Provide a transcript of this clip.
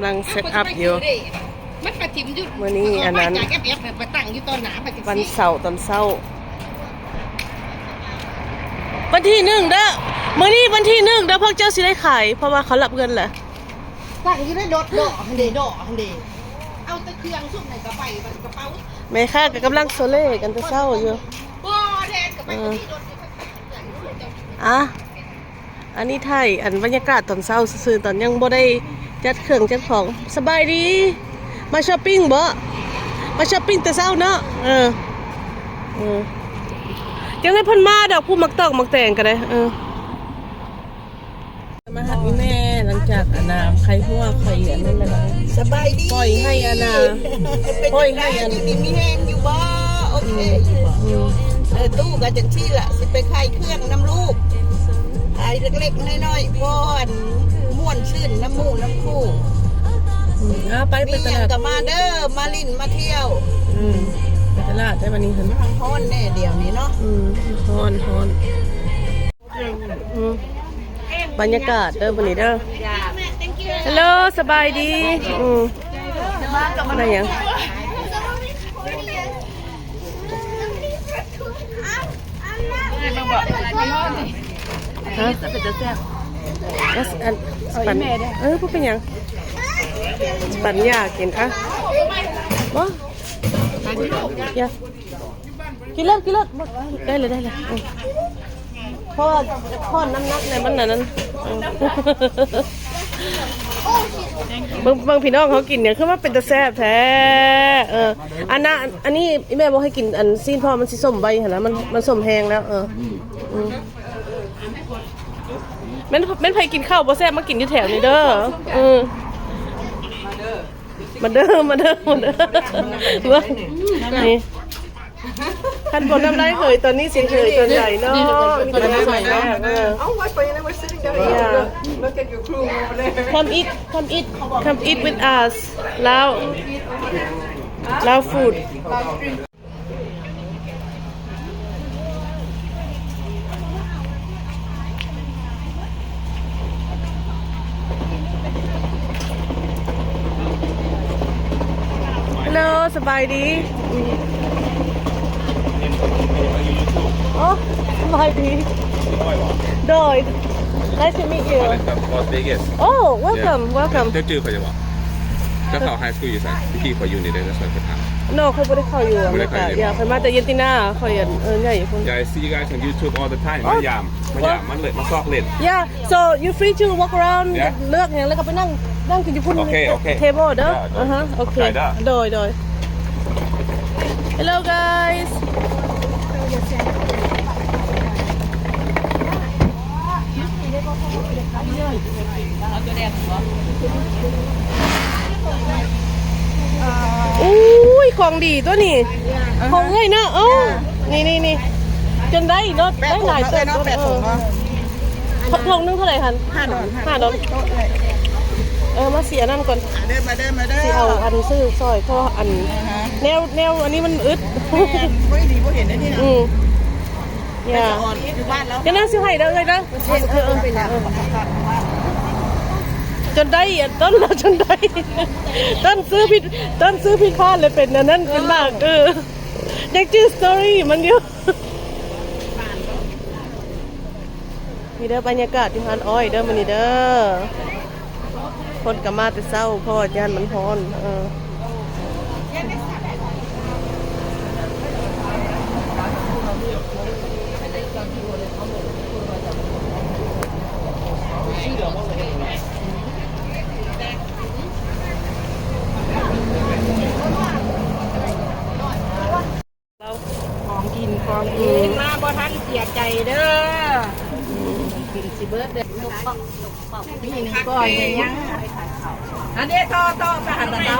ำลังเซตอัพอยู่มันประจิมยุดมื้อนี้อันนั้นจากแอฟไปตั้งอยู่ตอนหนาวันเสาร์ตอนเช้าวันที่1เด้อมื้อนี้วันที่1เด้อพวกเจ้าสิได้ขายเพราะว่าเขารับเงินแหละตั้งอยู่ได้ดอกฮันเดดอกฮันเดเอาตะเครื่องซุกในกระเป๋ากระเป๋าแม่ค้าก็กำลังโซเล่กันแต่เช้าอยู่บ่แทนกับไปที่รถอ่ะอันนี้ไทยอันบรรยากาศตอนเช้าซื่อๆตอนยังบ่ได้จัดเครื่องจัดของสบายดีมาช้อปปิ้งบ่มาช้อปปิ้งแต่เช้าเนาะยังให้เพิ่นมาดอกผู้มักตอกมักแต่งกันเลยมาหาแม่หลังจากอนาใครหัวใครอันนั้นนะสบายดีปล่อยให้อนาปล่อยให้อันอยู่ดีมีแห้งอยู่บ่โอเคตู้กันจังที่ล่ะสิไปขายเครื่องน้ำลูกขายเล็กๆน้อยๆพ่อนม่วนชื่นน้ำมูน้ำคู่ไปตลาดกับมาเด้อมาลินมาเที่ยวไปตลาดได้วันนี้เห็นทางฮ้อนแน่เดี๋ยวนี้เนาะฮ้อนบรรยากาศเด้อวันนี้เด้อฮัลโหลสบายดีอะไรอย่างฮะเป็นจะแซ่บปั่นพูดเป็นยังปั่นยากินค่ะบ่ยากินเลิศได้เลยพ่อน้ำหนักในมันนั้นบางพี่น้องเขากินเนี่ยคือว่าเป็นตะแซ่บแท้อันนี้แม่บอกให้กินอันซีนพ่อมันสิส้มใบเห็นแล้วมันส้มแห้งแล้วแม่นไผกินข้าวบ่แซ่บมากินอยู่แถวนี้เด้อมาเด้อนี่ท่านบนน้ำลายเหยตอนนี้เสียงเหยตัวใหญ่เนาะมีแต่น้ำใหม่แม่Come eat with us ลาว foodฮัลโหลสบายดีโอ้สบายดีโดย Nice to meet you Las Vegas Oh welcome เจ้าจื้อเขาจะบอกเจ้าเขาไฮสคูลอยู่สันพี่เขาอยู่ในเดือนละสองคนถาม No เขาไม่ได้เข้าอยู่อย่าไปมาแต่เยนติน่าเขาใหญ่คน I see you guys on YouTube all the time มายามมันเลยมาซอกเล่น Yeah so you free to walk around เลือกอย่างแล้วก็ไปนั่งกินญี่ปุ่น table เด้อโอเคโดย Hello guysอุ้ยของดีตัวนี้ของเอ้ยเนาะนี่จนได้รถได้หลายตัวเนาะถุงนึงเท่าไหร่คัน$5มาเสียนั่นก่อนมาเด้อสิเอาอันซื้อซอยเพราะอันแนวอันนี้มันอึดไม่ดีบ่เห็นได้นี่นะอย่าอยู่บ้านแล้วจะนั่งซื้อให้เด้อเลยนะจนได้ต้นเราจนได้ต้นซื้อผิดพลาดเลยเป็นนั่นเป็นมากยังชื่อสตอรี่มันอยู่นี่เด้อบรรยากาศที่ฮานอ้อยเด้อมันนี่เด้อคนกลับมาแต่เศร้าเพราะว่าย่านมันร้อนของกินมาบ่ทันเสียใจเด้อสิเบิร์ดเด้อนี่1ก้อนยังอันนี้ต่อไปหันตา